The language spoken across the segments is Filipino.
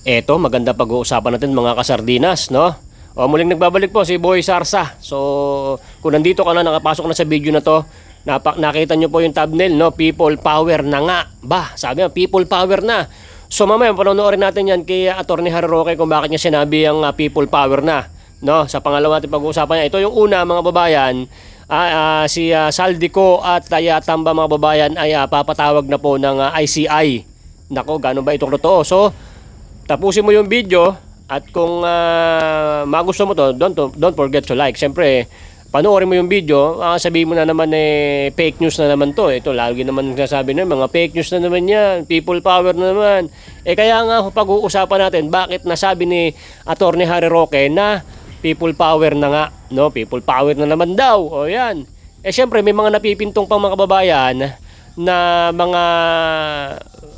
Eto, maganda pag-uusapan natin mga kasardinas, no? O, muling nagbabalik po si Boy Sarsa. So, kung nandito ka na, nakapasok na sa video na to, nakita nyo po yung thumbnail, no? People power na nga. Ba, sabi nga, people power na. So, mamaya, panonoorin natin yan kay Atty. Harry Roque kung bakit niya sinabi ang people power na. No? Sa pangalawa natin pag-uusapan niya. Ito yung una, mga babayan. Si Saldico at Tamba, mga babayan, ay papatawag na po ng ICI. Nako, gano'n ba itong totoo? So, tapusin mo yung video at kung magusto mo to, don't forget to like. Siyempre, panoorin mo yung video, sabihin mo na naman fake news na naman to. Ito, lagi naman nagsasabi na mga fake news na naman yan, people power na naman. Kaya nga pag-uusapan natin, bakit nasabi ni Atty. Harry Roque na people power na nga, no? People power na naman daw. O yan. Siyempre, may mga napipintong pang mga kababayan na mga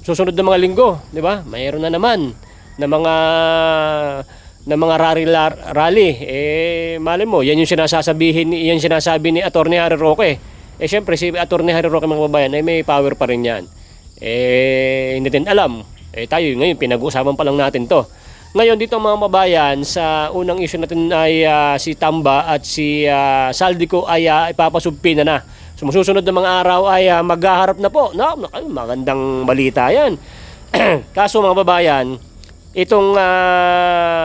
susunod na mga linggo, di ba? Mayroon na naman na mga rally. Malay mo, yan yung sinasabi ni Atty. Harry Roque. Siyempre si Atty. Harry Roque, mga kababayan, may power pa rin yan. Hindi din alam. Tayo ngayon pinag-uusapan pa lang natin to. Ngayon dito, mga kababayan, sa unang issue natin ay si Tamba at si Saldico ay ipapasubpi na. So, susunod na mga araw ay maghaharap na po. No, magandang balita yan. Kaso, mga babayan, itong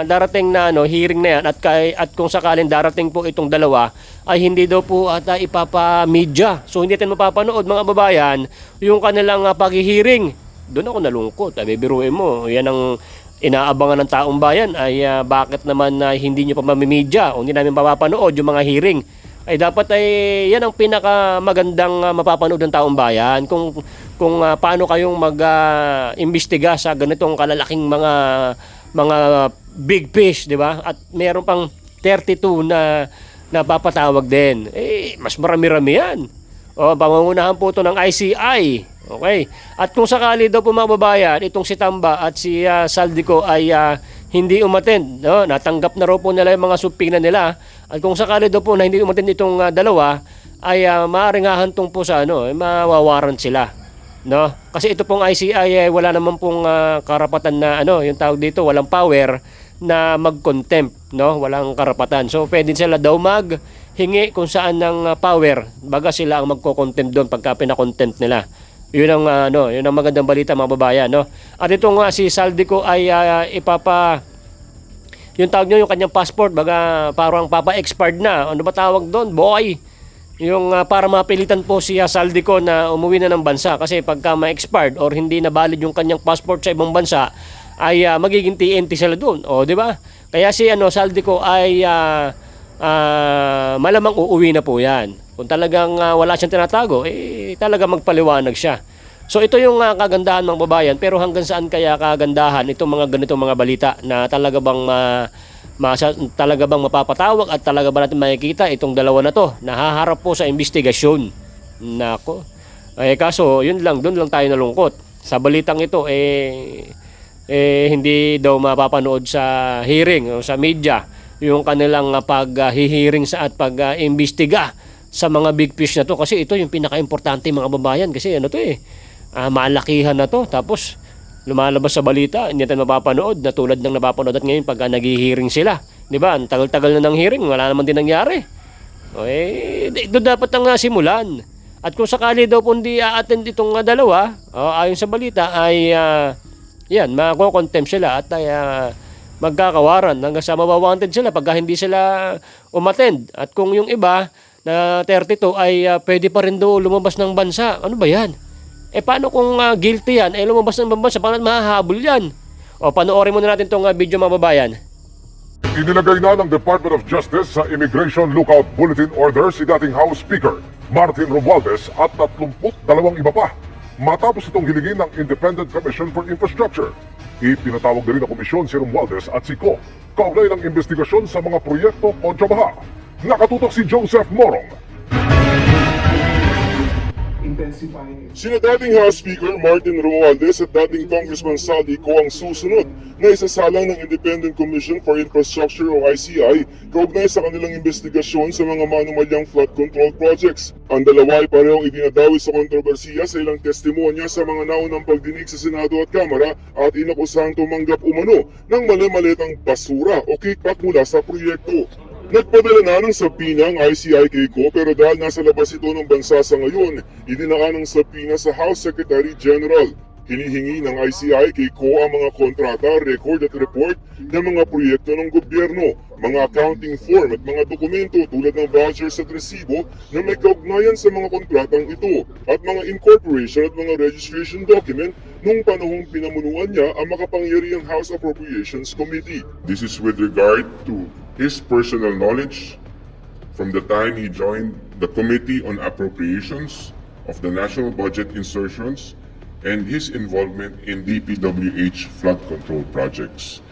darating na hearing na yan at kung sakaling darating po itong dalawa ay hindi daw po ata ipapa-media. So, hindi natin mapapanood, mga babayan, yung kanilang pag-hearing. Doon ako nalungkot. Bibiruin mo, yan ang inaabangan ng taong bayan ay bakit naman hindi nyo pa mamimidya o hindi namin mapapanood yung mga hearing. Dapat yan ang pinakamagandang mapapanood ng taong bayan kung paano kayong mag-imbestiga sa ganitong kalalaking mga big fish, di ba? At meron pang 32 na papatawag din. Mas marami-rami yan. Pangungunahan po ito ng ICI. Okay. At kung sakali daw po, mga babayan, itong si Tamba at si Saldico ay hindi umattend, no? Natanggap na raw po nila yung mga subpoena nila. At kung sakali daw po na hindi umattend itong dalawa, ay maaaring hahantong po sa mawawaran sila, no? Kasi ito pong ICI wala naman pong karapatan na yung tawag dito, walang power na mag-contempt, no? Walang karapatan. So pwede sila daw maghingi kung saan ng power, baga sila ang magko-contempt doon pagka pina-contempt nila. Yun ang magandang balita, mga babayan, no? At itong si Saldico ay yung tawag nyo, yung kanyang passport, baga parang papa-expired na. Ano ba tawag doon? Boy! Yung para mapilitan po si Saldico na umuwi na ng bansa. Kasi pagka ma-expired or hindi na valid yung kanyang passport sa ibang bansa, ay magiging TNT sila doon. O, di ba? Kaya si Saldico ay malamang uuwi na po yan. Kung talagang wala siyang tinatago, talaga magpaliwanag siya. So ito yung kagandahan, mga babayan. Pero hanggang saan kaya kagandahan itong mga ganitong mga balita na talaga bang talaga bang mapapatawag at talaga ba natin makikita itong dalawa na to nahaharap po sa investigasyon. Nako. Kaso yun lang, doon lang tayo nalungkot. Sa balitang ito hindi daw mapapanood sa hearing o sa media yung kanilang pag-hearing at pag-imbestiga sa mga big fish na to, kasi ito yung pinaka-importante, mga babayan, kasi malakihan na to, tapos lumalabas sa balita, hindi natin mapapanood na tulad ng napapanood at ngayon pag nag-hearing sila, di ba? Ang tagal-tagal na ng hearing, wala naman din nangyari. Doon dapat ang simulan. At kung sakali daw po hindi a-attend itong dalawa, ayon sa balita ay mako-contempt sila at magkakawaran hanggang sa mawawanted sila pagka hindi sila umattend. At kung yung iba na 32 ay pwede pa rin daw lumabas ng bansa. Ano ba yan? Paano kung guilty yan? Lumabas ng bansa, paano mahahabol yan? Panoorin muna natin itong video, mga babayan. Inilagay na ng Department of Justice sa Immigration Lookout Bulletin Order si dating House Speaker Martin Romualdez at 32 iba pa matapos itong hilingin ng Independent Commission for Infrastructure. Ipinatawag na rin ng komisyon si Romualdez at si Ko kaugnay ng investigasyon sa mga proyekto kontrabaha. Nakatutok si Joseph Morong. Sina dating House Speaker Martin Romualdez at dating Congressman Saldico ang susunod na isasalang ng Independent Commission for Infrastructure o ICI kaugnay sa kanilang investigasyon sa mga manumalyang flood control projects. Ang dalawa ay parehong idinadawi sa kontrobersiya sa ilang testimonya sa mga naunang pagdinig sa Senado at Kamara at inakusahang tumanggap umano ng mali-malitang basura o kickback mula sa proyekto. Nagpadala na ng sapina ang ICI kay Ko pero dahil nasa labas ito ng bansa sa ngayon, idinaan ng sapina sa House Secretary General. Hinihingi ng ICI kay Ko ang mga kontrata, record at report ng mga proyekto ng gobyerno, mga accounting form at mga dokumento tulad ng vouchers at resibo na may kaugnayan sa mga kontratang ito at mga incorporation at mga registration document nung panahong pinamunuan niya ang makapangyarihang House Appropriations Committee. This is with regard to his personal knowledge from the time he joined the Committee on Appropriations of the National Budget Insertions and his involvement in DPWH flood control projects.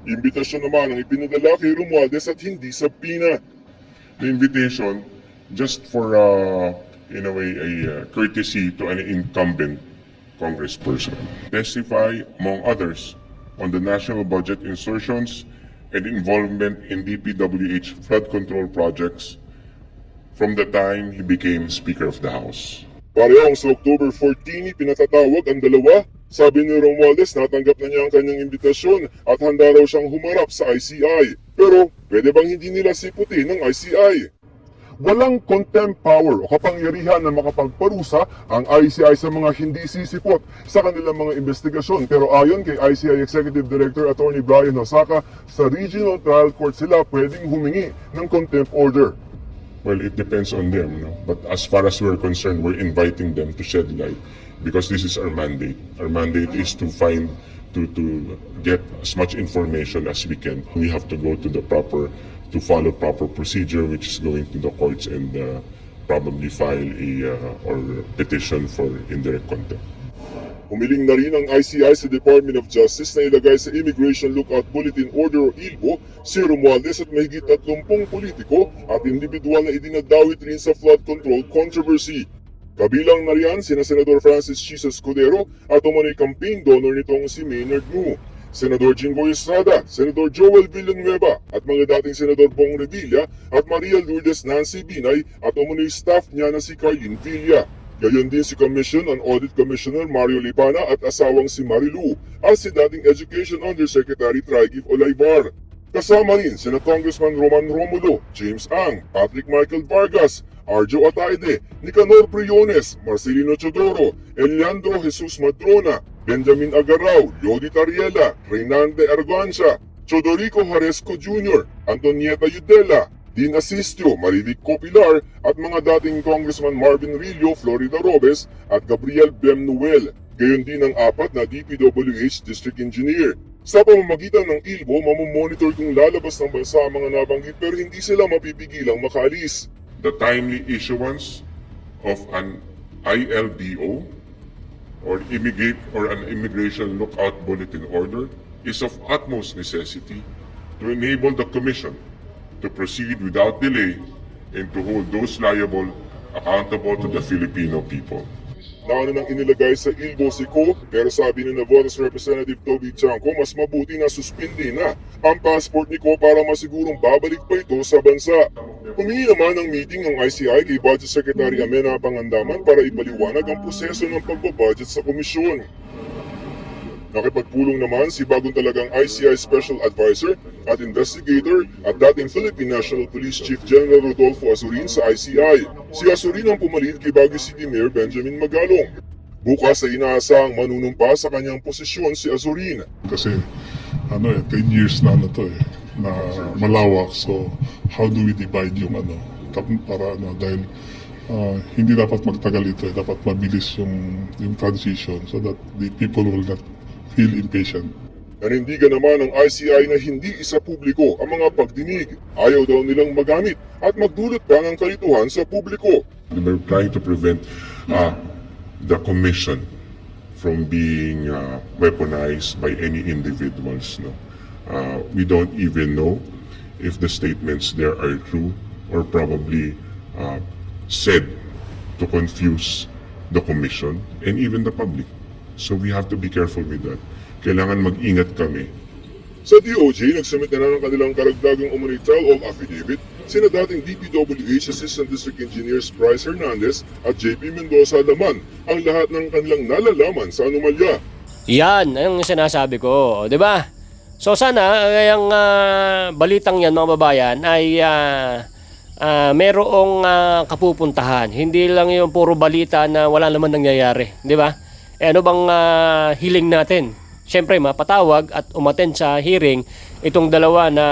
Imbitasyon naman ang ipinadala kay Romualdez at hindi sapina. The invitation, just for, in a way, a courtesy to an incumbent congressperson, testify, among others, on the national budget insertions and involvement in DPWH flood control projects from the time he became Speaker of the House. Parehong sa October 14, pinatatawag ang dalawa. Sabi ni Romualdez, natanggap na niya ang kanyang imbitasyon at handa raw siyang humarap sa ICI. Pero pwede bang hindi nila siputin ng ICI? Walang contempt power o kapangyarihan na makapagparusa ang ICI sa mga hindi sisipot sa kanilang mga investigasyon. Pero ayon kay ICI Executive Director Attorney Brian Hosaka, sa Regional Trial Court sila pwedeng humingi ng contempt order. Well, it depends on them, no? But as far as we're concerned, we're inviting them to shed light because this is our mandate. Our mandate is to get as much information as we can. We have to go to to follow proper procedure, which is going to the courts and probably file or petition for indirect contempt. Humiling na rin ang ICI sa Department of Justice na ilagay sa Immigration Lookout Bulletin Order o ILBO si Romualdez at mahigit 30 politiko at individual na idinadawit rin sa flood control controversy. Kabilang na riyan sina Senador Francis Chis Escudero at umano'y campaign donor nitong si Maynard Ngu, Senador Jinggoy Estrada, Senador Joel Villanueva at mga dating Senador Bong Revilla at Maria Lourdes Nancy Binay at umano'y staff niya na si Carlin Villa. Gayon din si Commission on Audit Commissioner Mario Lipana at asawang si Marilu at si dating Education Undersecretary Trigif Olaybar. Kasama rin sina Congressman Roman Romulo, James Ang, Patrick Michael Vargas, Arjo Ataide, Nicanor Briones, Marcelino Chodoro, Eliandro Jesus Madrona, Benjamin Agarao, Yodi Tariela, Reynande Argancia, Chodorico Haresco Jr., Antonieta Yudela, Dean Asistio, Marivic Copilar at mga dating Congressman Marvin Rillo, Florida Robes at Gabriel Bemnuel. Gayon din ang 4 na DPWH District Engineer. Sa pamamagitan ng ILBO, mamomonitor kung lalabas ng bansa ang mga nabanggit pero hindi sila mapipigilang makaalis. The timely issuance of an ILBO or an Immigration Lookout Bulletin Order is of utmost necessity to enable the Commission to proceed without delay and to hold those liable accountable to the Filipino people. Nauna nang inilagay sa ILBO si Ko, pero sabi ni Navotas Representative Toby Chanco, mas mabuti na suspindi na ang passport ni Ko para masigurong babalik pa ito sa bansa. Humingi naman ng meeting ng ICI kay Budget Secretary Amena Pangandaman para ipaliwanag ang proseso ng pagbabudget sa komisyon. Nakipagpulong naman si bagong talagang ICI Special Advisor at Investigator at dating Philippine National Police Chief General Rodolfo Azurin sa ICI. Si Azurin ang pumalit kay Baguio City Mayor Benjamin Magalong. Bukas ay inaasahang manunumpa sa kanyang posisyon si Azurin. Kasi 10 years na to na malawak, so how do we divide yung para dahil hindi dapat magtagal ito, dapat mabilis yung transition so that the people will not feel impatient. Nanindigan naman ng ICI na hindi isa publiko ang mga pagdinig. Ayaw daw nilang magamit at magdulot pa ng kalituhan sa publiko. We're trying to prevent the Commission from being weaponized by any individuals. No? We don't even know if the statements there are true or probably said to confuse the Commission and even the public. So we have to be careful with that. kailangan mag-ingat kami. Sa DOJ, nagsubmit na ng kanilang karagdagang umano'y trial of affidavit sina dating DPWH Assistant District Engineers Bryce Hernandez at JP Mendoza naman ang lahat ng kanilang nalalaman sa anomalya. Yan ang sinasabi ko, 'di ba? So sana yung balitang yan mga babayan ay merong kapupuntahan. Hindi lang yung puro balita na wala naman nangyayari, 'di ba? Ano bang hiling natin? Siyempre mapatawag at umattend sa hearing itong dalawa na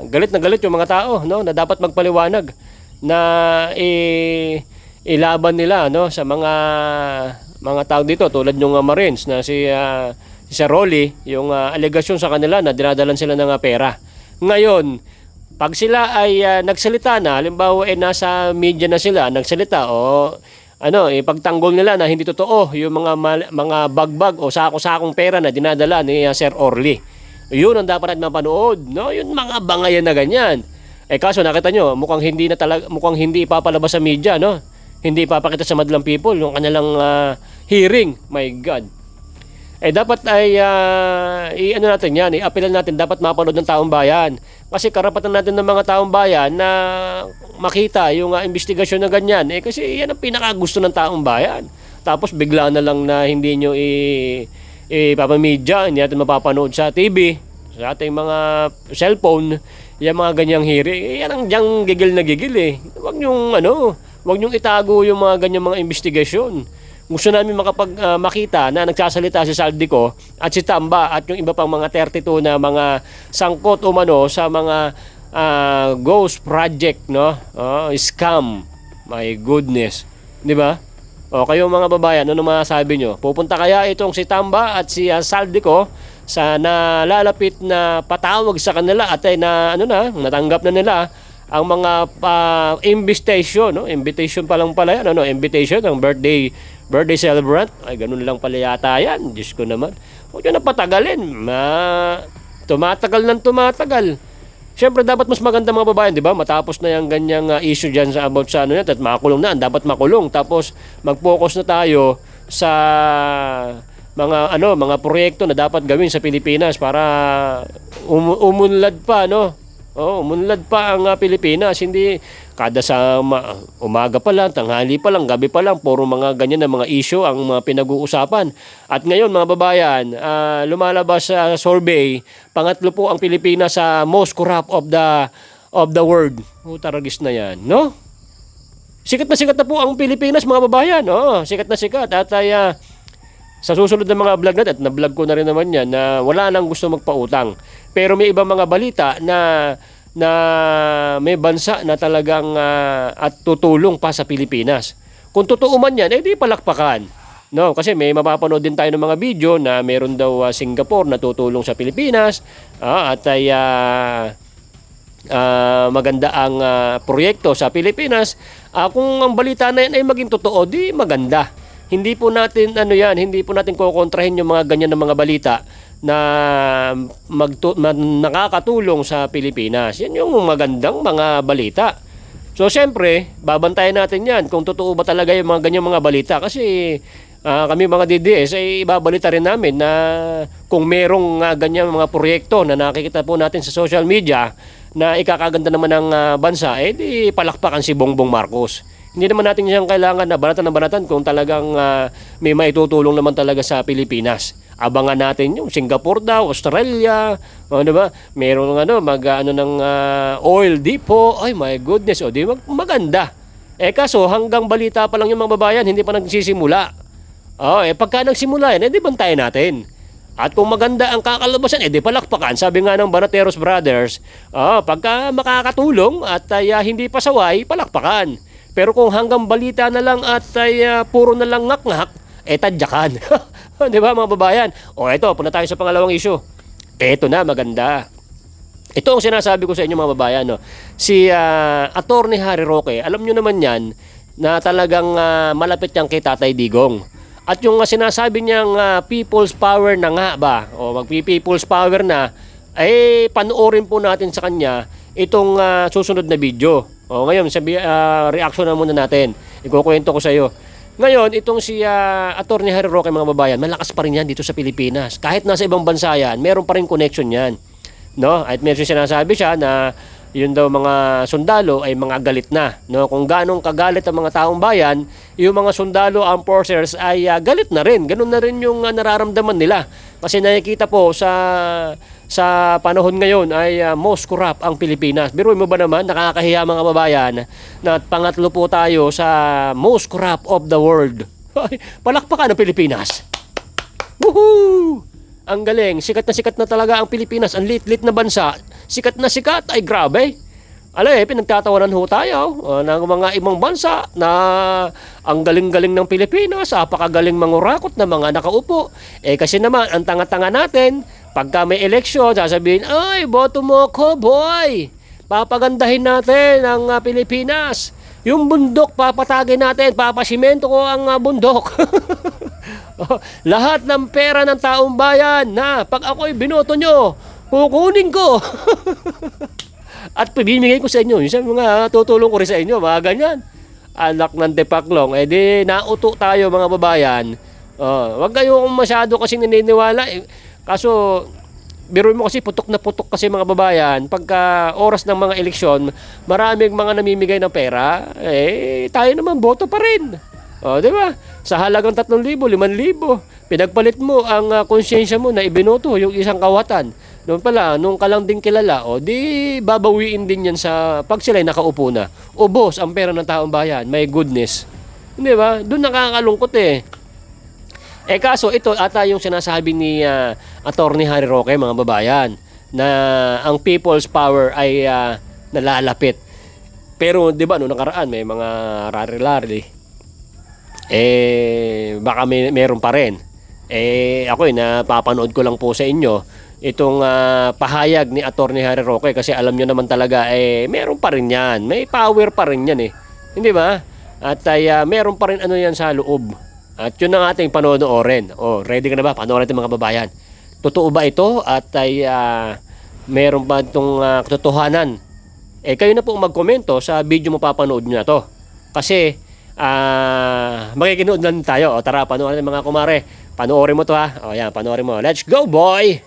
galit yung mga tao, no, na dapat magpaliwanag na ilaban nila, no, sa mga tao dito tulad ng Marines na si Sir Rolly, yung alegasyon sa kanila na dinadalan sila ng pera. Ngayon, pag sila ay nagsalita na, halimbawa nasa media na sila nagsalita o ipagtanggol nila na hindi totoo yung mga bagbag o sako-sakong pera na dinadala ni Sir Orly. Yun ang dapat natin mapanood, no? Yung mga bangayan na ganyan. Kaso nakita nyo, mukhang hindi ipapalabas sa media, no? Hindi ipapakita sa madlang people yung kanilang hearing. My God. Dapat ay natin yan, i-appeal natin, dapat mapanood ng taong bayan. Kasi karapatan natin ng mga taong bayan na makita yung investigasyon na ganyan. Kasi yan ang pinakagusto ng taong bayan. Tapos bigla na lang na hindi nyo ipapamedya, hindi natin mapapanood sa TV, sa ating mga cellphone, yung mga ganyang hearing. Yan ang diyang gigil na gigil eh. Huwag nyong itago yung mga ganyang mga investigasyon. Gusto namin makita na nagsasalita si Saldico at si Tamba at yung iba pang mga 32 na mga sangkot umano sa mga ghost project, no? Scam. My goodness. 'Di ba? O kayo mga babayan, ano masasabi nyo? Pupunta kaya itong si Tamba at si Saldico sa nalalapit na patawag sa kanila at natanggap na nila ang mga invitation, no? Invitation pa lang pala yan, invitation ng birthday celebrant. Ay, ganun lang pala yata yan. Diyos ko naman. Huwag yun na patagalin. Tumatagal ng tumatagal. Siyempre, dapat mas maganda mga babayan, di ba? Matapos na yung ganyang issue dyan sa about sa at makulong na. Dapat makulong. Tapos, mag-focus na tayo sa mga proyekto na dapat gawin sa Pilipinas para umunlad pa, no? Umunlad pa ang Pilipinas. Hindi kada sa umaga pa lang, tanghali pa lang, gabi pa lang, puro mga ganyan na mga issue ang mga pinag-uusapan. At ngayon mga babayan, lumalabas sa survey, pangatlo po ang Pilipinas sa most corrupt of the world. Taragis na yan, no? Sikat na po ang Pilipinas mga babayan. Sikat na sikat. At sa susunod na mga vlog natin, at na-vlog ko na rin naman yan, na wala nang gusto magpautang. Pero may ibang mga balita na may bansa na talagang at tutulong pa sa Pilipinas. Kung totoo man yan, di palakpakan. No, kasi may mapapanood din tayo ng mga video na meron daw Singapore na tutulong sa Pilipinas at ay maganda ang proyekto sa Pilipinas. Kung ang balita na yan ay maging totoo, di maganda. Hindi po natin hindi po natin kokontrahin yung mga ganyan na mga balita na nakakatulong sa Pilipinas. Yan yung magandang mga balita. So siyempre, babantayan natin yan kung totoo ba talaga yung mga ganyang mga balita kasi kami mga DDS ay ibabalita rin namin na kung merong ganyang mga proyekto na nakikita po natin sa social media na ikakaganda naman ng bansa, di palakpakan si Bongbong Marcos. Hindi naman natin siyang kailangan na banatan kung talagang may maitutulong naman talaga sa Pilipinas. Abangan natin yung Singapore daw, Australia, diba? Meron ng oil depot. Ay my goodness, di maganda. Kaso hanggang balita pa lang yung mga babayan, hindi pa nagsisimula. Pagka nagsimula yan, di bantayan natin. At kung maganda ang kakalabasan, di palakpakan. Sabi nga ng Banateros Brothers, pagka makakatulong at hindi pasaway, palakpakan. Pero kung hanggang balita na lang at puro na lang ngak-ngak, tadyakan. Di ba mga babayan? Ito, punta tayo sa pangalawang issue. Ito na, maganda. Ito ang sinasabi ko sa inyo mga babayan. No? Si Attorney Harry Roque, alam nyo naman yan na talagang malapit yan kay Tatay Digong. At yung sinasabi niyang people's power na nga ba, magpi-people's power na, panoorin po natin sa kanya itong susunod na video. Ngayon, reaction na muna natin. Ikukwento ko sa iyo. Ngayon, itong si Atty. Harry Roque, mga babayan, malakas pa rin yan dito sa Pilipinas. Kahit nasa ibang bansa yan, meron pa rin connection yan. No? At meron sinasabi siya na yun daw mga sundalo ay mga galit na. No? Kung ganong kagalit ang mga taong bayan, yung mga sundalo, armed forces ay galit na rin. Ganun na rin yung nararamdaman nila. Kasi nakikita po sa panahon ngayon ay most corrupt ang Pilipinas. Biruin mo ba naman, nakakahiya mga babayan, na pangatlo po tayo sa most corrupt of the world. Palakpakan ang Pilipinas. Woohoo! Ang galing, sikat na talaga ang Pilipinas. Ang lit-lit na bansa, sikat na sikat, ay grabe. Pinagtatawanan ho tayo ng mga ibang bansa na ang galing-galing ng Pilipinas, apakagaling mangurakot na mga nakaupo. Kasi naman, ang tanga-tanga natin, pagka may eleksyon, sasabihin, ay, boto mo ko, boy. Papagandahin natin ang Pilipinas. Yung bundok, papatagin natin, papasimento ko ang bundok. Lahat ng pera ng taong bayan na pag ako'y binoto nyo, kukunin ko. At pibimigay ko sa inyo. Yung mga tutulong ko rin sa inyo, mga ganyan. Anak ng depaklong. Di nauto tayo mga babayan. Wag kayong masyado kasing naniniwala. Kaso, biruin mo kasi putok na putok kasi mga babayan. Pagka oras ng mga eleksyon, maraming mga namimigay ng pera. Tayo naman boto pa rin. Di ba? Sa halagang 3,000, 5,000, pinagpalit mo ang konsyensya mo na ibinoto yung isang kawatan. Noon pala, nung ka lang din kilala, di babawiin din yan sa pag sila'y nakaupo na. Ubos ang pera ng taong bayan. My goodness. Di ba? Doon nakakalungkot kaso ito ata yung sinasabi ni Atty. Harry Roque, mga babayan, na ang people's power ay nalalapit. Pero di ba, noong nakaraan may mga rari-rari. Baka meron pa rin. Ako napapanood ko lang po sa inyo itong pahayag ni Atty. Harry Roque kasi alam nyo naman talaga meron pa rin yan. May power pa rin yan Hindi ba? At meron pa rin ano yan sa loob. At yun ang ating panonoorin. Ready ka na ba? Panoorin natin mga babayan. Totoo ba ito? At meron pa itong katotohanan? Kayo na po magkomento sa video mapapanood nyo na to. Kasi makikinood lang tayo. Tara, panoorin mga kumare. Panoorin mo to yan, panoorin mo. Let's go, boy!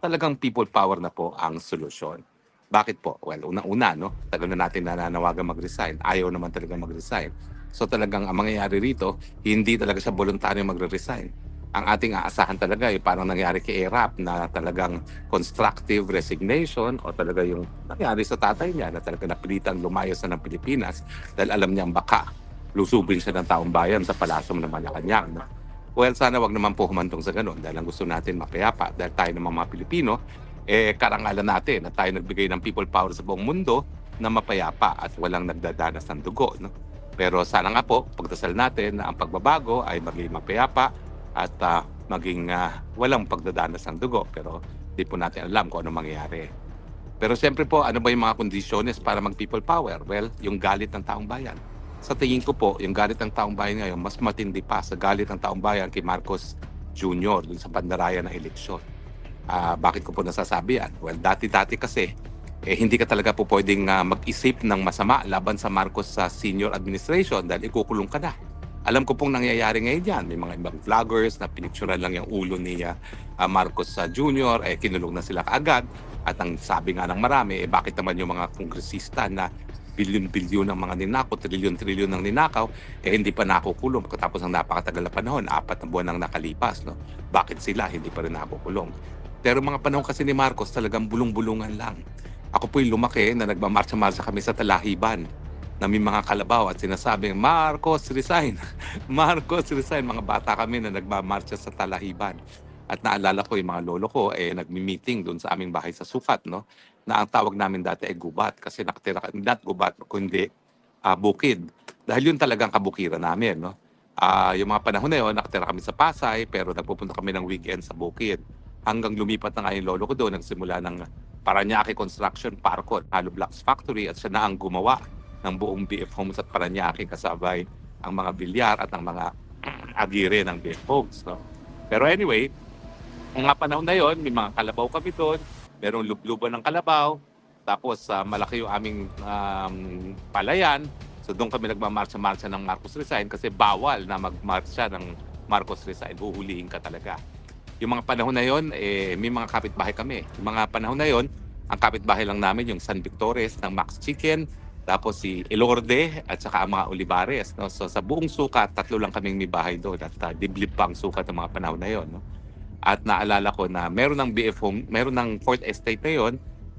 Talagang people power na po ang solusyon. Bakit po? Well, unang-una, tagal na natin nananawagan mag-resign. Ayaw naman talaga mag-resign. So talagang ang mangyayari rito, hindi talaga siya voluntaryo magre-resign. Ang ating aasahan talaga yung parang nangyari kay ERAP na talagang constructive resignation o talaga yung nangyari sa tatay niya na talaga napilitan lumayas na ng Pilipinas dahil alam niyang baka lusubin siya ng taong bayan sa palasyo ng Malacanang. Well, sana wag naman po humantong sa ganun dahil ang gusto natin mapayapa dahil tayo naman mga Pilipino, karangalan natin na tayo nagbigay ng people power sa buong mundo na mapayapa at walang nagdadanas ng dugo. Pero sana nga po, pagdasal natin na ang pagbabago ay maging mapayapa at maging walang pagdadanas ng dugo. Pero di po natin alam kung ano mangyayari. Pero siyempre po, ano ba yung mga kondisyones para mag-people power? Well, yung galit ng taong bayan. Sa tingin ko po, yung galit ng taong bayan ngayon, mas matindi pa sa galit ng taong bayan kay Marcos Jr. dun sa pandaraya ng eleksyon. Bakit ko po nasasabi yan? Well, dati-dati kasi, hindi ka talaga po pwedeng mag-isip ng masama laban sa Marcos sa senior administration dahil ikukulong ka na. Alam ko pong nangyayari ngayon yan. May mga ibang vloggers na pinicturan lang yung ulo ni Marcos Jr. Kinulong na sila kaagad. At ang sabi nga ng marami, bakit naman yung mga kongresista na bilyon-bilyon ng mga ninakaw, trilyon-trilyon ng ninakaw, hindi pa nakukulong pagkatapos ng napakatagal na panahon, 4 na buwan nang nakalipas. Bakit sila hindi pa rin nakukulong? Pero mga panahon kasi ni Marcos talagang bulong-bulungan lang. Ako po'y lumaki na nagmamarcha-marcha kami sa Talahiban na may mga kalabaw at sinasabing, Marcos, resign! Marcos, resign! Mga bata kami na nagmamarcha sa Talahiban. At naalala ko yung mga lolo ko, nagmi-meeting doon sa aming bahay sa Sukat, na ang tawag namin dati ay gubat. Kasi nakatira kami, not gubat, kundi bukid. Dahil yun talagang kabukiran namin. Yung mga panahon na yun, nakatira kami sa Pasay, pero nagpupunta kami ng weekend sa bukid. Hanggang lumipat na nga yung lolo ko doon, nagsimula ng Paranaque Construction Parko, Halo Blocks Factory, at siya na ang gumawa ng buong BF Homes at Paranaque kasabay ang mga bilyar at ang mga agire ng BF Homes. Pero anyway, ang mga panahon na yon, may mga kalabaw kami doon, merong lubluban ng kalabaw, tapos malaki yung aming palayan. So doon kami nagmamarcha-marcha ng Marcos Resign kasi bawal na magmarcha ng Marcos Resign. Huhulihin ka talaga. Yung mga panahon na yon, may mga kapitbahay kami. Yung mga panahon na yon, ang kapitbahay lang namin yung San Victores ng Max Chicken, tapos si Elorde at saka ang mga Olivares. No? So sa buong sukat, 3 lang kaming may bahay doon at diblib pa ang sukat ng mga panahon na yon. No? At naalala ko na meron ng BF Home, meron ng Fourth Estate na yon,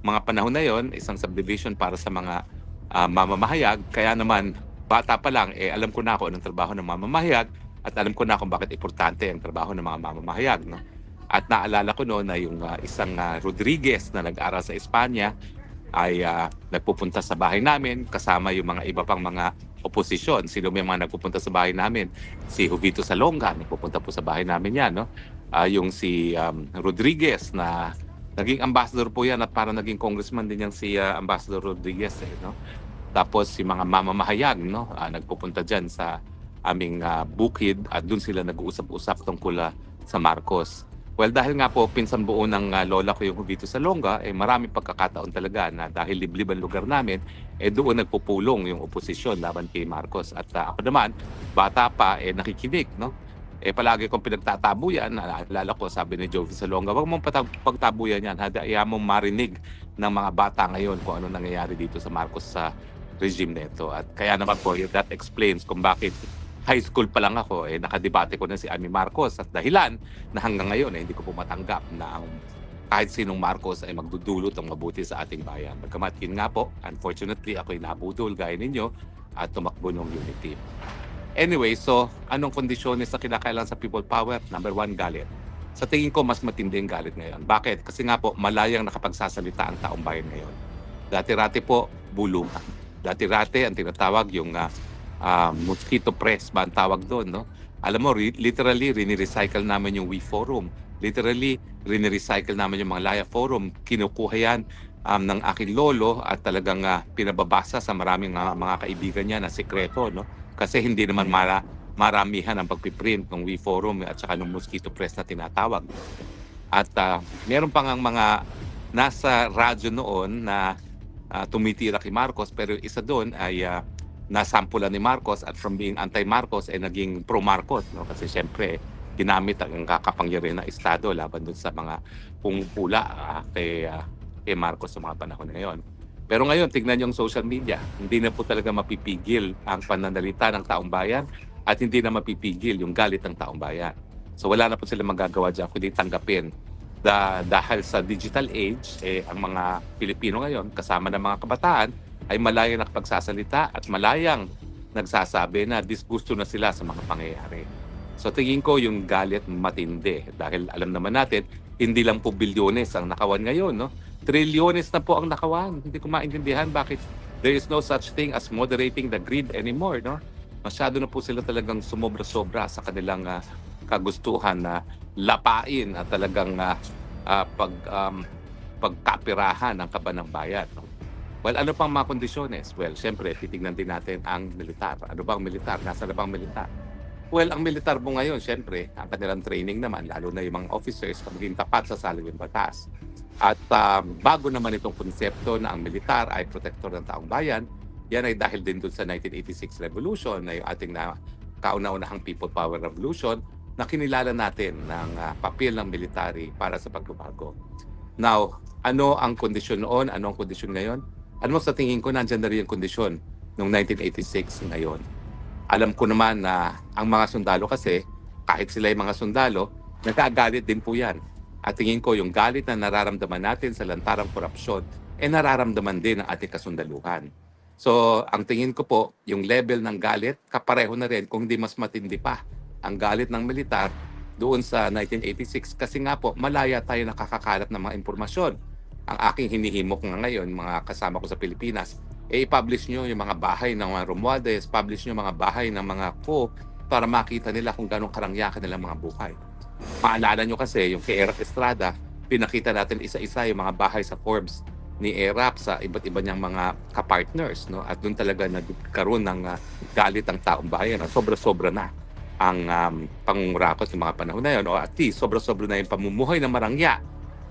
mga panahon na yon, isang subdivision para sa mga mamamahayag. Kaya naman, bata pa lang, alam ko na ako anong trabaho ng mamamahayag at alam ko na kung bakit importante ang trabaho ng mga mamamahayag. No? At naalala ko noon na yung isang Rodriguez na nag-aral sa Espanya ay nagpupunta sa bahay namin kasama yung mga iba pang mga oposisyon. Sino may mga nagpupunta sa bahay namin? Si Jovito Salonga, nagpupunta po sa bahay namin yan. No? Yung si Rodriguez na naging ambassador po yan at para naging congressman din yan si Ambassador Rodriguez. No? Tapos si mga mamamahayag, no? Nagpupunta dyan sa aming bukid at doon sila nag-uusap-usap tungkol sa Marcos. Well, dahil nga po pinsan buo ng lola ko yung Jovito Salonga, maraming pagkakataon talaga na dahil liblib ang lugar namin, doon nagpupulong yung oposisyon laban kay Marcos. At ako naman, bata pa, nakikinig, no? Palagi kong pinagtatabo yan. Naalala ko, sabi ni Jovito Salonga, wag mong pagtabuyan yan. Haya mong marinig ng mga bata ngayon kung ano nangyayari dito sa Marcos sa regime nito. At kaya naman po, that explains kung bakit high school pa lang ako, nakadebate ko na si Amy Marcos at dahilan na hanggang ngayon hindi ko po matanggap na ang kahit sinong Marcos ay magdudulot ng mabuti sa ating bayan. Bagamat yun nga po, unfortunately, ako'y nabudol gaya ninyo at tumakbo ng unity. Anyway, so anong kondisyones na kinakailangan sa people power? Number 1, galit. Sa tingin ko, mas matindi ang galit ngayon. Bakit? Kasi nga po, malayang nakapagsasalita ang taong bayan ngayon. Dati-rati po, bulungan. Dati-rati ang tinatawag yung mosquito press ba ang tawag doon, no? Alam mo, literally, rini-recycle namin yung We Forum. Literally, rini-recycle namin yung mga Laya Forum. Kinukuha yan ng aking lolo at talagang pinababasa sa maraming mga kaibigan niya na sekreto, no? Kasi hindi naman maramihan ang pagpiprint ng We Forum at saka ng mosquito press na tinatawag. At meron pang ang mga nasa radyo noon na tumitira kay Marcos, pero isa doon ay nasampulan ni Marcos at from being anti-Marcos ay naging pro-Marcos, no? Kasi siyempre ginamit ang kakapangyarihan ng Estado laban doon sa mga pumupula kay Marcos sa mga panahon na ngayon. Pero ngayon, tignan niyo ang social media. Hindi na po talaga mapipigil ang pananalita ng taong bayan at hindi na mapipigil yung galit ng taong bayan. So wala na po sila magagawa dyan kundi tanggapin. Dahil sa digital age, ang mga Pilipino ngayon, kasama ng mga kabataan, ay malayang nakapagsasalita at malayang nagsasabi na disgusto na sila sa mga pangyayari. So tingin ko yung galit matindi dahil alam naman natin, hindi lang po bilyones ang nakawan ngayon, no? Trilyones na po ang nakawan. Hindi ko maintindihan bakit there is no such thing as moderating the greed anymore, no? Masyado na po sila talagang sumobra-sobra sa kanilang kagustuhan na lapain at talagang pagkapirahan ng kaban ng bayan, no? Well, ano pang mga kondisyones? Well, siyempre, titignan din natin ang militar. Ano ba ang militar? Nasaan na ba ang militar? Well, ang militar mo ngayon, siyempre, ang kanilang training naman, lalo na yung mga officers, maging tapat sa salin ng batas. At bago naman itong konsepto na ang militar ay protektor ng taong bayan, yan ay dahil din dun sa 1986 Revolution na yung ating kauna-unahang People Power Revolution na kinilala natin ng papel ng military para sa pagbabago. Now, ano ang kondisyon noon? Ano ang kondisyon ngayon? Ano sa tingin ko, nandyan na rin yung kondisyon noong 1986 ngayon. Alam ko naman na ang mga sundalo kasi, kahit sila yung mga sundalo, nagagalit din po yan. At tingin ko, yung galit na nararamdaman natin sa lantarang korupsyon, nararamdaman din ng ating kasundaluhan. So, ang tingin ko po, yung level ng galit, kapareho na rin, kung hindi mas matindi pa, ang galit ng militar doon sa 1986. Kasi nga po, malaya tayo nakakakalap ng mga impormasyon. Ang aking hinihimok nga ngayon, mga kasama ko sa Pilipinas, i-publish nyo yung mga bahay ng mga Romualdez, publish nyo yung mga bahay ng mga Ko para makita nila kung gano'ng karangyakan nilang mga buhay. Maalala nyo kasi, yung kay Erap Estrada, pinakita natin isa-isa yung mga bahay sa Forbes ni Erap sa iba't iba niyang mga kapartners, no? At doon talaga nagkaroon ng galit ang taong bayan. Sobra-sobra na ang pangungurakot ng mga panahon na yun. O at least, sobra-sobra na yung pamumuhay ng marangya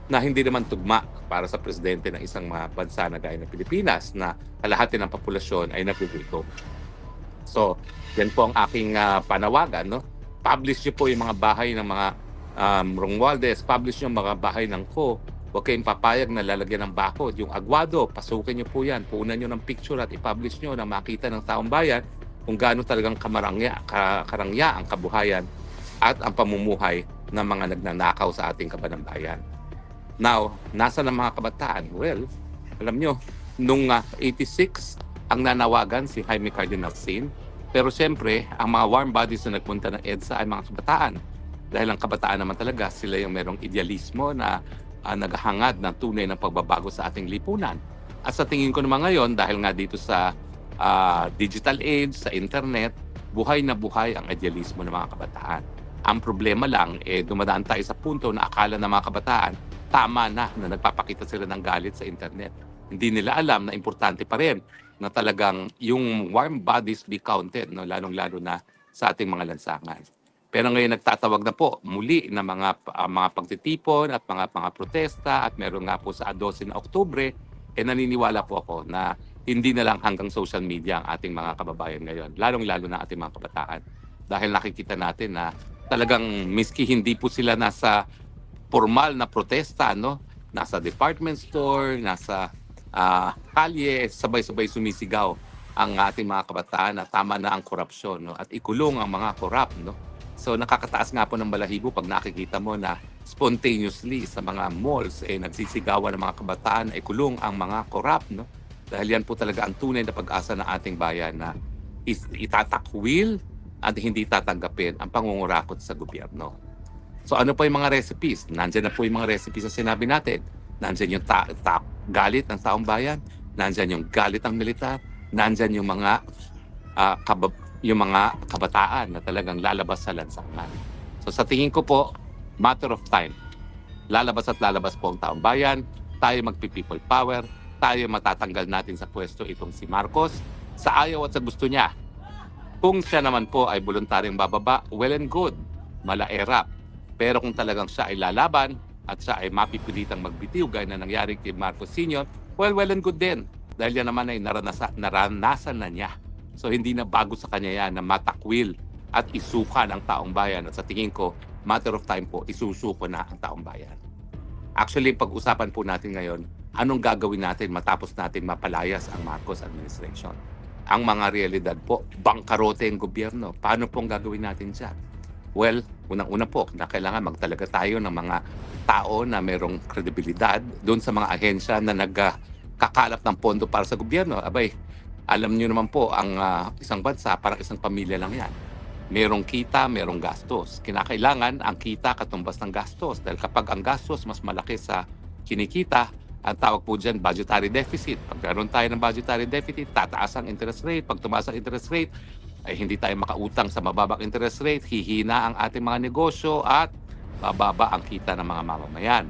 na hindi naman tugma para sa presidente ng isang bansa na gaya ng Pilipinas na kalahati ng populasyon ay nagugutom. So, yan po ang aking panawagan, no? Publish niyo po yung mga bahay ng mga Romualdez, publish niyo mga bahay ng Ko. Huwag kayong papayag na lalagyan ng bakod. Yung Aguado, pasukin niyo po yan. Puunan niyo ng picture at i-publish niyo na makita ng taong bayan kung gaano talagang karangya ang kabuhayan at ang pamumuhay ng mga nagnanakaw sa ating kabanambayan. Now, nasa ng mga kabataan? Well, alam nyo, nung 86, ang nanawagan si Jaime Cardinal Sin. Pero siyempre, ang mga warm bodies na nagpunta ng EDSA ay mga kabataan. Dahil ang kabataan naman talaga, sila yung merong idealismo na naghahangad ng tunay ng pagbabago sa ating lipunan. At sa tingin ko naman ngayon, dahil nga dito sa digital age, sa internet, buhay na buhay ang idealismo ng mga kabataan. Ang problema lang, dumadaan tayo sa punto na akala ng mga kabataan, tama na nagpapakita sila ng galit sa internet. Hindi nila alam na importante pa rin na talagang yung warm bodies be counted, no? Lalong-lalo na sa ating mga lansangan. Pero ngayon nagtatawag na po muli na mga pagtitipon at mga protesta at meron nga po sa 12 na Oktubre, naniniwala po ako na hindi na lang hanggang social media ang ating mga kababayan ngayon, lalong-lalo na ating mga kabataan. Dahil nakikita natin na talagang miski hindi po sila nasa formal na protesta, no? Nasa department store, nasa kalye, sabay-sabay sumisigaw ang ating mga kabataan na tama na ang korupsyon, no? At ikulong ang mga korap, no? So nakakataas nga po ng balahibo pag nakikita mo na spontaneously sa mga malls nagsisigawan ng mga kabataan na ikulong ang mga korap, no? Dahil yan po talaga ang tunay na pag-asa ng ating bayan na itatakwil at hindi tatanggapin ang pangungurakot sa gobyerno. So ano pa yung mga recipes? Nandyan na po yung mga recipes na sinabi natin. Nandyan yung galit ng taong bayan, nandyan yung galit ng militar, nandyan yung mga kabataan na talagang lalabas sa lansangan. So sa tingin ko po, matter of time. Lalabas at lalabas po ang taong bayan, tayo magpi-people power, tayo matatanggal natin sa pwesto itong si Marcos sa ayaw at sa gusto niya. Kung siya naman po ay voluntaryong bababa, well and good, malaerap. Pero kung talagang siya ay lalaban at siya ay mapipilitang magbitiw gaya na nangyari kay Marcos Sr., well and good din. Dahil yan naman ay naranasan na niya. So hindi na bago sa kanya yan na matakwil at isuka ng taong bayan. At sa tingin ko, matter of time po, isusuko na ang taong bayan. Actually, pag-usapan po natin ngayon, anong gagawin natin matapos natin mapalayas ang Marcos administration? Ang mga realidad po, bangkarote ang gobyerno. Paano pong gagawin natin dyan? Well, unang-una po, na kailangan magtalaga tayo ng mga tao na mayroong kredibilidad doon sa mga ahensya na nagkakalap ng pondo para sa gobyerno. Abay, alam niyo naman po, ang isang bansa, parang isang pamilya lang yan. Merong kita, merong gastos. Kinakailangan ang kita katumbas ng gastos. Dahil kapag ang gastos mas malaki sa kinikita, ang tawag po dyan, budgetary deficit. Pag meron tayo ng budgetary deficit, tataas ang interest rate. Pag tumaas ang interest rate, ay hindi tayo makautang sa mababang interest rate, hihina ang ating mga negosyo at bababa ang kita ng mga mamamayan.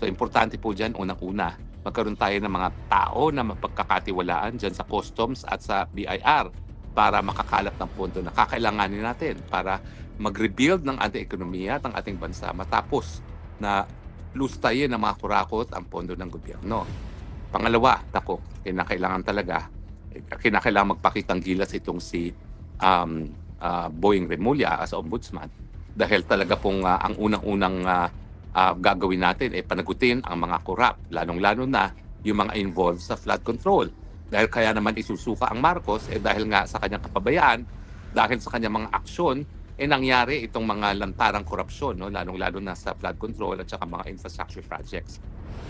So importante po dyan, unang-una, magkaroon tayo ng mga tao na mapagkakatiwalaan dyan sa customs at sa BIR para makakalap ng pondo na kakailanganin natin para mag-rebuild ng ating ekonomiya at ang ating bansa matapos na lustayin ng mga kurakot ang pondo ng gobyerno. Pangalawa, kinakailangan magpakitang gilas itong si Boying Remulla as ombudsman dahil talaga pong ang unang-unang gagawin natin ay panagutin ang mga korap, lalong-lalo na yung mga involved sa flood control. Dahil kaya naman isusuka ang Marcos dahil nga sa kanyang kapabayaan, dahil sa kanyang mga aksyon, nangyari itong mga lantarang korupsyon, no? Lalong-lalo na sa flood control at saka mga infrastructure projects.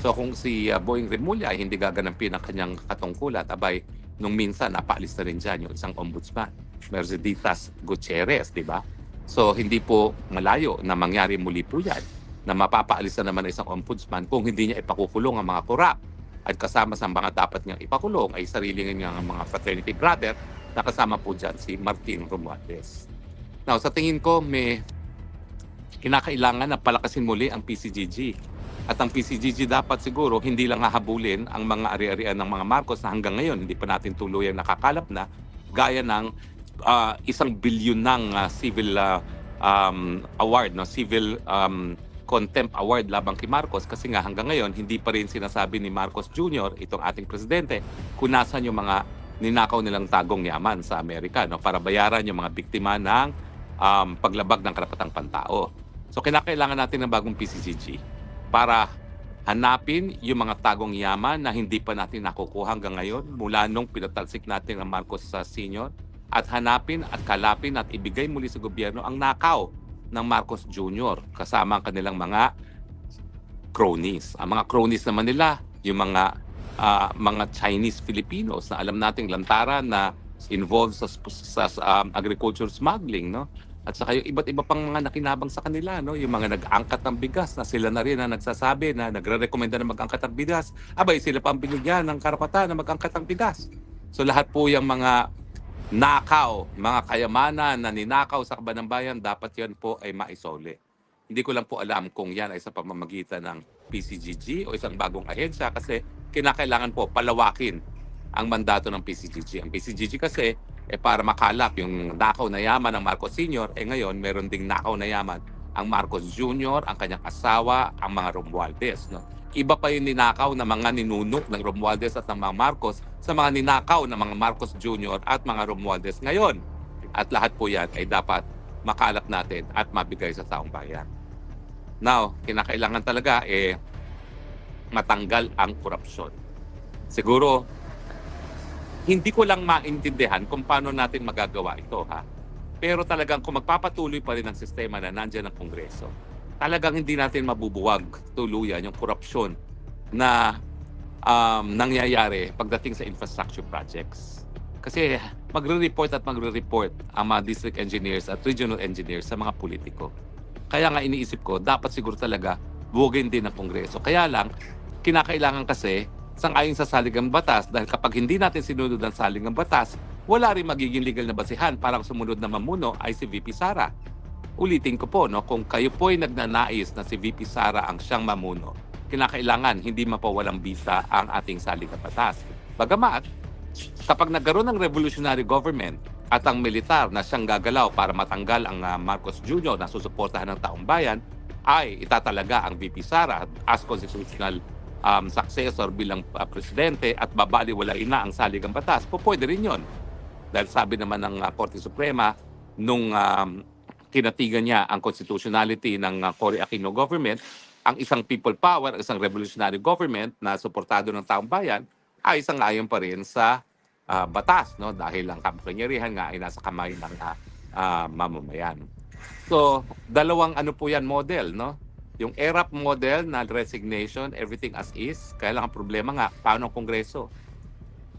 So kung si Boying Remulla ay hindi gaganampin ang kanyang katungkulan, abay, nung minsan napaalis na rin dyan yung isang ombudsman, Merceditas Gutierrez, di ba? So hindi po malayo na mangyari muli po yan, na mapapaalis na naman isang ombudsman kung hindi niya ipakukulong ang mga korap. At kasama sa mga dapat niyang ipakulong ay sarili niyang mga fraternity brother na kasama po dyan si Martin Romualdez. Now, sa tingin ko, may kinakailangan na palakasin muli ang PCGG. At ang PCGG dapat siguro hindi lang hahabulin ang mga ari-arian ng mga Marcos na hanggang ngayon hindi pa natin tuluyang nakakalap na gaya ng 1 bilyon ng civil award, no? Civil contempt award labang kay Marcos kasi nga hanggang ngayon hindi pa rin sinasabi ni Marcos Jr., itong ating presidente, kung nasan yung mga ninakaw nilang tagong yaman sa Amerika, no, para bayaran yung mga biktima ng paglabag ng karapatang pantao. So kinakailangan natin ng bagong PCCG para hanapin yung mga tagong yaman na hindi pa natin nakukuha hanggang ngayon mula nung pinatalsik natin ang Marcos Sr. at hanapin at kalapin at ibigay muli sa gobyerno ang nakaw ng Marcos Jr. kasama ang kanilang mga cronies. Ang mga cronies naman nila, yung mga Chinese Filipinos na alam nating lantaran na involved sa agriculture smuggling, no? At saka yung iba't iba pang mga nakinabang sa kanila, no? Yung mga nag-angkat ng bigas na sila na rin na nagsasabi na nagre-recommenda na mag-angkat ng bigas. Abay, sila pa ang binigyan ng karapatan na mag-angkat ng bigas. So lahat po yung mga nakaw, mga kayamanan na ninakaw sa kaban ng bayan, dapat yan po ay maisole. Hindi ko lang po alam kung yan ay sa pamamagitan ng PCGG o isang bagong ahensya kasi kinakailangan po palawakin ang mandato ng PCGG. Ang PCGG kasi para makalap yung nakaw na yaman ng Marcos Sr., ngayon meron ding nakaw na yaman ang Marcos Jr., ang kanyang asawa, ang mga Romualdez. No? Iba pa yung ninakaw na mga ninunok ng Romualdez at ng mga Marcos sa mga ninakaw ng mga Marcos Jr. at mga Romualdez ngayon. At lahat po yan ay dapat makalap natin at mabigay sa taong bayan. Now, kinakailangan talaga matanggal ang korupsyon. Siguro, hindi ko lang maintindihan kung paano natin magagawa ito, ha? Pero talagang kung magpapatuloy pa rin ang sistema na nandyan ang Kongreso, talagang hindi natin mabubuwag tuluyan yung korupsyon na nangyayari pagdating sa infrastructure projects. Kasi magre-report ang mga district engineers at regional engineers sa mga politiko. Kaya nga iniisip ko, dapat siguro talaga buwagin din ng Kongreso. Kaya lang, kinakailangan kasi sang-ayon sa saligang batas dahil kapag hindi natin sinunod ang saligang batas, wala rin magiging legal na basihan para sumunod na mamuno ay si VP Sara. Ulitin ko po, no, kung kayo po ay nagnanais na si VP Sara ang siyang mamuno, kinakailangan hindi mapawalang bisa ang ating saligang batas. Bagamat, kapag nagkaroon ng revolutionary government at ang militar na siyang gagalaw para matanggal ang Marcos Jr. na susuportahan ng taong bayan, ay itatalaga ang VP Sara as constitutional successor bilang presidente at babaliwalain na ang saligang batas. Pwede rin yun. Dahil sabi naman ng Korte Suprema, nung kinatigan niya ang constitutionality ng Cory Aquino government, ang isang people power, isang revolutionary government na suportado ng taong bayan, ay isang ayon pa rin sa batas, no? Dahil ang kapangyarihan nga ay nasa kamay ng mamamayan. So, dalawang ano po yan model, no? Yung ERAP model na resignation, everything as is, kaya lang ang problema nga, paano ang Kongreso?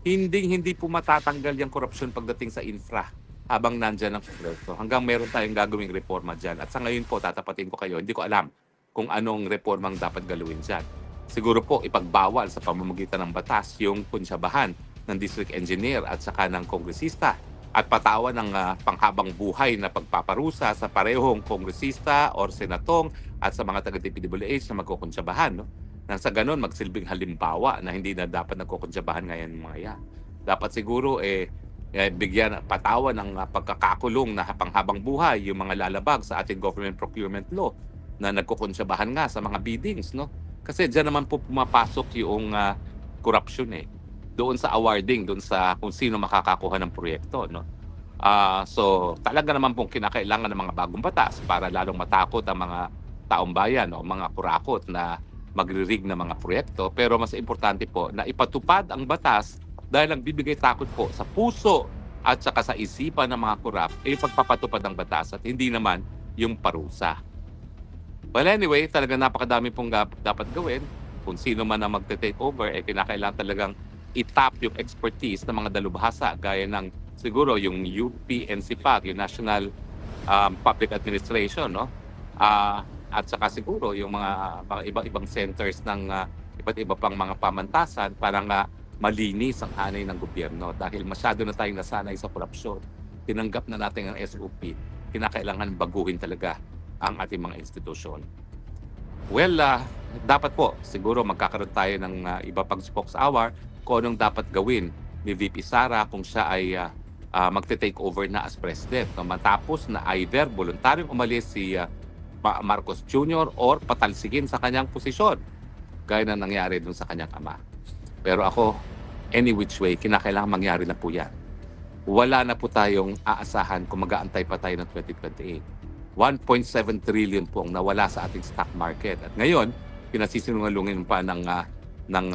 Hindi po matatanggal yung korupsyon pagdating sa infra habang nandyan ang Kongreso. Hanggang meron tayong gagawing reforma dyan. At sa ngayon po, tatapatin ko kayo, hindi ko alam kung anong reformang dapat galawin dyan. Siguro po, ipagbawal sa pamamagitan ng batas yung kunsyabahan ng district engineer at saka ng kongresista at patawan ng panghabang buhay na pagpaparusa sa parehong kongresista or senatong at sa mga taga-DPWH na magkukunsyabahan. No? Nang sa ganun, magsilbing halimbawa na hindi na dapat nagkukunsyabahan ngayon mga yan. Dapat siguro bigyan patawan ng pagkakakulong na panghabang buhay yung mga lalabag sa ating government procurement law na nagkukunsyabahan nga sa mga biddings. No? Kasi dyan naman po pumapasok yung corruption doon sa awarding, doon sa kung sino makakakuha ng proyekto, no? So, talaga naman pong kinakailangan ng mga bagong batas para lalong matakot ang mga taong bayan o mga kurakot na magririg ng mga proyekto. Pero mas importante po na ipatupad ang batas dahil ang bibigay takot po sa puso at saka sa isipan ng mga kurap ay pagpapatupad ng batas at hindi naman yung parusa. Well, anyway, talaga napakadami pong dapat gawin. Kung sino man ang magte-take over, kinakailangan talagang itap yung expertise ng mga dalubhasa gaya ng siguro yung UP NCPAG, yung National Public Administration, no? At saka siguro yung mga iba-ibang centers ng iba't iba pang mga pamantasan para nga malinis ang hanay ng gobyerno dahil masyado na tayong nasanay sa korupsyon. Tinanggap na natin ang SOP. Kinakailangan baguhin talaga ang ating mga institusyon. Well, dapat po siguro magkakaroon tayo ng iba pang spokes hour kung anong dapat gawin ni VP Sara kung siya ay magte-take over na as president. No? Matapos na either voluntaryong umalis si Marcos Jr. or patalsigin sa kanyang posisyon gaya na nangyari dun sa kanyang ama. Pero ako, any which way, kinakailangan mangyari na po yan. Wala na po tayong aasahan kung mag-aantay pa tayo ng 2028. 1.7 trillion po ang nawala sa ating stock market. At ngayon, pinasisinungalungin pa ng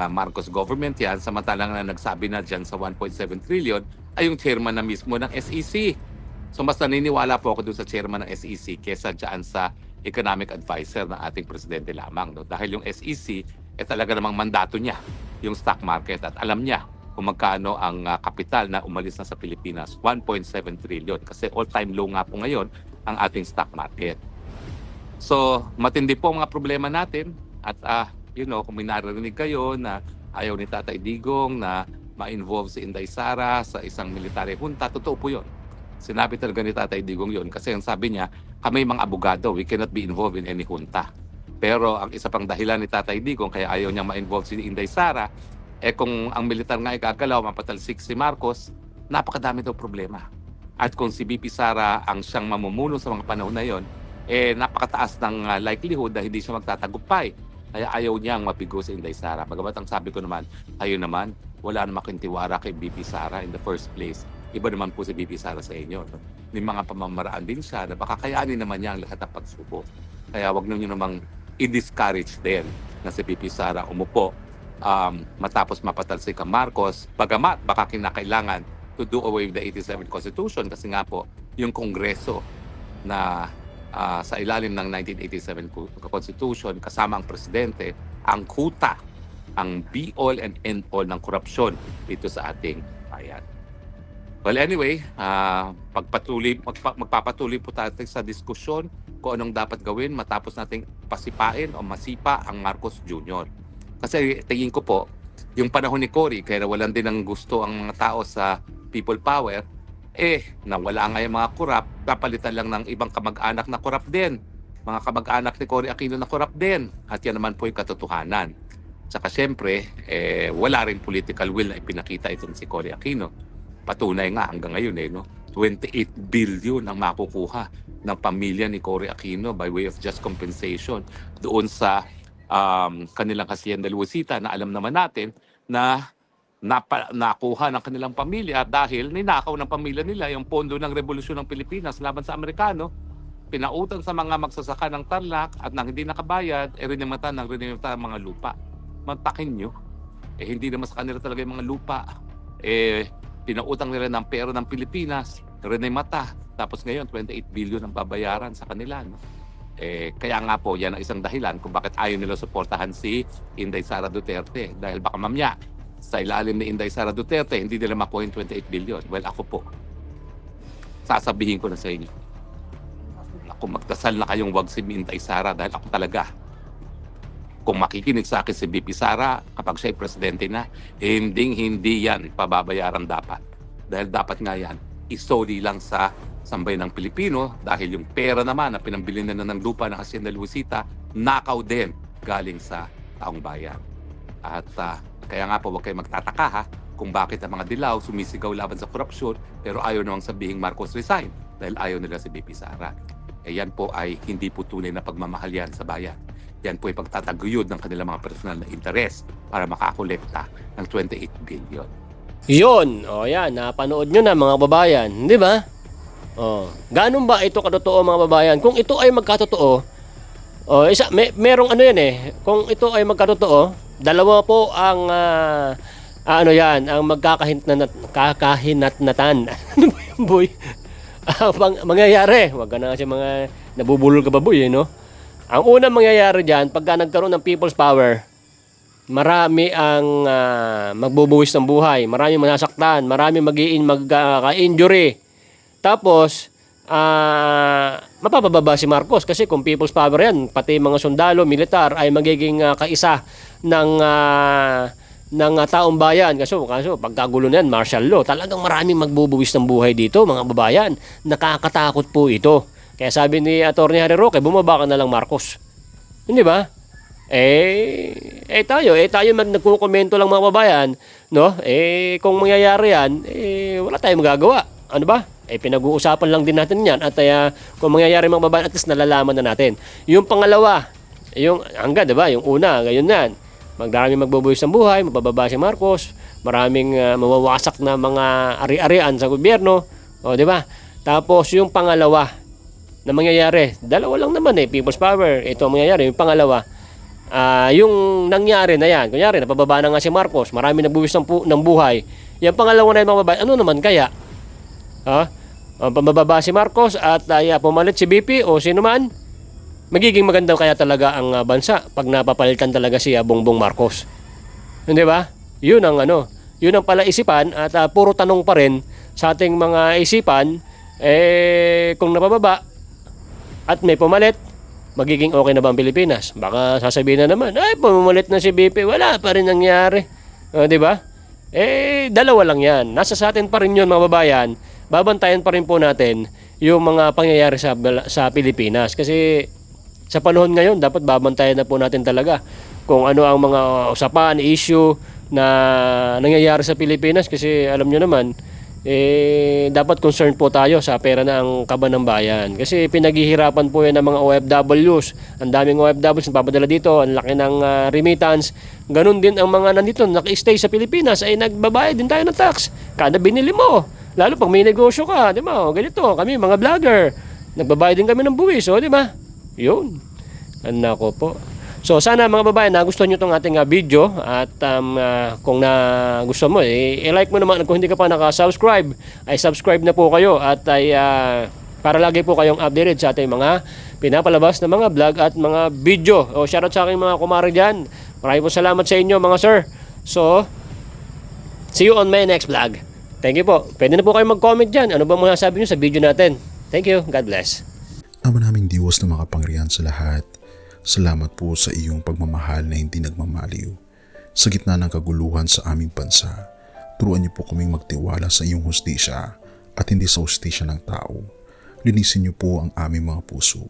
Marcos government yan, samantalang na nagsabi na dyan sa 1.7 trillion ay yung chairman na mismo ng SEC. So mas naniniwala po ako doon sa chairman ng SEC kesa dyan sa economic advisor ng ating presidente lamang. No? Dahil yung SEC, talaga namang mandato niya yung stock market at alam niya kung magkano ang kapital na umalis na sa Pilipinas, 1.7 trillion. Kasi all-time low nga po ngayon ang ating stock market. So, matindi po ang mga problema natin at kung may naririnig kayo na ayaw ni Tatay Digong na ma-involve si Inday Sara sa isang military junta, totoo po yun. Sinabi talaga ni Tatay Digong yun kasi ang sabi niya, kami mga abogado, we cannot be involved in any junta. Pero ang isa pang dahilan ni Tatay Digong kaya ayaw niya ma-involve si Inday Sara, kung ang militar nga ikagalaw, mapatalsik si Marcos, napakadami daw problema. At kung si BP Sara ang siyang mamumuno sa mga panahon na yon, napakataas ng likelihood na hindi siya magtatagumpay. Kaya ayaw niyang mapigo si Inday Sara. Bagamat ang sabi ko naman, ayun naman, wala namang kintiwara kay BP Sara in the first place. Iba naman po si BP Sara sa inyo. No? May mga pamamaraan din siya na baka kayanin naman niya ang lahat ng pagsubok. Kaya wag niyo namang i-discourage din na si BP Sara umupo matapos mapatalsik ang Marcos. Bagamat baka kinakailangan to do away with the 87 Constitution kasi nga po yung Kongreso na sa ilalim ng 1987 Constitution kasama ang Presidente ang kuta, ang be-all and end-all ng korupsyon dito sa ating bayan. Well, anyway, magpapatuloy po tayo sa diskusyon kung anong dapat gawin matapos nating pasipain o masipa ang Marcos Jr. Kasi tingin ko po, yung panahon ni Cory, kaya nawalan din ng gusto ang mga tao sa people power, nawala nga yung mga korap, kapalitan lang ng ibang kamag-anak na korap din. Mga kamag-anak ni Cory Aquino na korap din. At yan naman po yung katotohanan. Tsaka syempre, wala rin political will na ipinakita itong si Cory Aquino. Patunay nga hanggang ngayon, no? 28 billion ang makukuha ng pamilya ni Cory Aquino by way of just compensation doon sa kanilang hacienda Luisita na alam naman natin na nakuha ng kanilang pamilya dahil ninakaw ng pamilya nila yung pondo ng Revolusyon ng Pilipinas laban sa Amerikano, pinautang sa mga magsasaka ng Tarlac at nang hindi nakabayad, rinimatan ng mga lupa. Mantakin nyo, hindi naman sa kanila talaga yung mga lupa. Pinautang nila ng pera ng Pilipinas, rinimata. Tapos ngayon, 28 billion ang babayaran sa kanila. No? Kaya nga po, yan ang isang dahilan kung bakit ayaw nila suportahan si Inday Sara Duterte. Dahil baka mamaya, sa ilalim ni Inday Sara Duterte, hindi nila makuha yung 28 billion. Well, ako po, sasabihin ko na sa inyo. Ako, magdasal na kayong wag si Inday Sara dahil ako talaga. Kung makikinig sa akin si BP Sara, kapag siya'y presidente na, hindi yan pababayaran dapat. Dahil dapat nga yan, isoli lang sa sambayan ng Pilipino dahil yung pera naman na pinambili na ng lupa ng Hacienda Luisita, nakaw din galing sa taong bayan. At kaya nga po, huwag kayo magtataka kung bakit ang mga dilaw sumisigaw laban sa korupsyon pero ayaw namang sabihing Marcos resign dahil ayaw nila si BP Sara. Yan po ay hindi po tunay na pagmamahal yan sa bayan. Yan po ay pagtataguyod ng kanilang mga personal na interes para makakolekta ng 28 billion. Yun, yan, napanood nyo na mga babayan, di ba? Ganun ba ito katotoo mga babayan? Kung ito ay magkatotoo, merong ano yan kung ito ay magkatotoo, dalawa po ang ang magkakahinatnatan. Ano ba yung boy? Mangyayari. Wag ka na kasi mga nabubulol ka ba boy, no? Ang unang mangyayari diyan pagka nagkaroon ng people's power, marami ang magbubuwis ng buhay, marami manasaktan, marami magka-injury. Tapos mapapababa si Marcos kasi kung people's power yan, pati mga sundalo, militar ay magiging kaisa ng taong bayan. Kaso pagkagulo na yan, martial law, talagang maraming magbubuwis ng buhay dito mga babayan. Nakakatakot po ito. Kaya sabi ni Atty. Harry Roque, bumaba ka na lang Marcos. Hindi ba? Tayo nagkukomento lang mga babayan, no? Kung mangyayari yan, wala tayong magagawa. Ano ba? Pinag-uusapan lang din natin yan. At kung mangyayari mga babayan, at least nalalaman na natin. Yung pangalawa, yung hanggang, diba? Yung una, ngayon yan. Maraming magbubuhos ng buhay, mapababa si Marcos, maraming mawawasak na mga ari-arian sa gobyerno, o di ba? Tapos yung pangalawa na mangyayari, dalawa lang naman people's power. Ito ang mangyayari, yung pangalawa, yung nangyari na yan, kunyari napababa na nga si Marcos, marami nagbubuhos ng buhay. Yung pangalawa na yung mga babae, ano naman kaya? Pababa si Marcos at pumalit si BP o sino man, magiging maganda kaya talaga ang bansa pag napapalitan talaga si Bongbong Marcos. Hindi ba? Yun ang palaisipan at puro tanong pa rin sa ating mga isipan, kung napababa at may pumalit, magiging okay na ba ang Pilipinas? Baka sasabihin na naman, ay pumalit na si BP, wala pa rin nangyari. Di ba? Dalawa lang yan. Nasa sa atin pa rin yun mga babayan. Babantayan pa rin po natin yung mga pangyayari sa Pilipinas. Kasi sa panahon ngayon, dapat babantayan na po natin talaga kung ano ang mga usapan, issue na nangyayari sa Pilipinas. Kasi alam nyo naman, dapat concerned po tayo sa pera ng kaban ng bayan. Kasi pinaghihirapan po yan ng mga OFWs. Ang daming OFWs na papadala dito, ang laki ng remittance. Ganun din ang mga nandito, naka-stay sa Pilipinas, ay nagbabayad din tayo ng tax. Kada binili mo. Lalo pag may negosyo ka, di ba? Ganito, kami mga vlogger, nagbabayad din kami ng buwis, di ba? Yun. Nako po. So sana mga babae, nagustuhan nyo itong ating video at kung gusto mo, i-like mo naman. Kung hindi ka pa naka-subscribe, ay subscribe na po kayo at ay para lagi po kayong updated sa ating mga pinapalabas na mga vlog at mga video. O shoutout sa aking mga kumare dyan. Maraming po salamat sa inyo mga sir. So, see you on my next vlog. Thank you po. Pwede na po kayo mag-comment dyan. Ano ba mga sabi nyo sa video natin? Thank you. God bless. Ama naming Diyos na makapangyarihan sa lahat, salamat po sa iyong pagmamahal na hindi nagmamaliw. Sa gitna ng kaguluhan sa aming bansa, turuan niyo po kaming magtiwala sa iyong hustisya at hindi sa hustisya ng tao. Linisin niyo po ang aming mga puso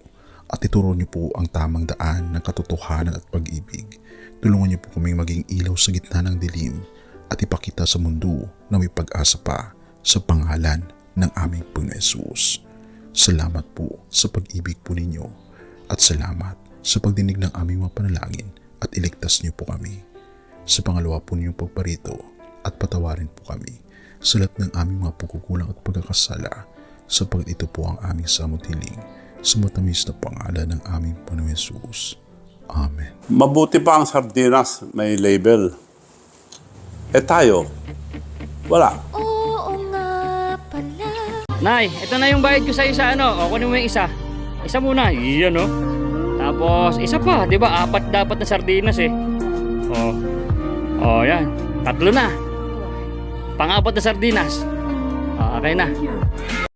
at ituro niyo po ang tamang daan ng katotohanan at pag-ibig. Tulungan niyo po kaming maging ilaw sa gitna ng dilim at ipakita sa mundo na may pag-asa pa sa pangalan ng aming Panginoon Hesus. Salamat po sa pag-ibig po ninyo at salamat sa pagdinig ng aming mga panalangin at iligtas niyo po kami. Sa pangalawa po ninyong pagparito at patawarin po kami sa lahat ng aming mga pagkukulang at pagkakasala sapagkat ito po ang aming samutiling sa matamis na pangalan ng aming Panginoon Hesus. Amen. Mabuti pa ang sardinas, may label. Tayo, wala. Oo nga pala. Nay, ito na yung bayad ko sa isa, O, kunin mo yung isa. Isa muna, iyan, Tapos, isa pa, di ba? 4 dapat na sardinas, yan. 3 na. Pang-4 na sardinas. Okay na.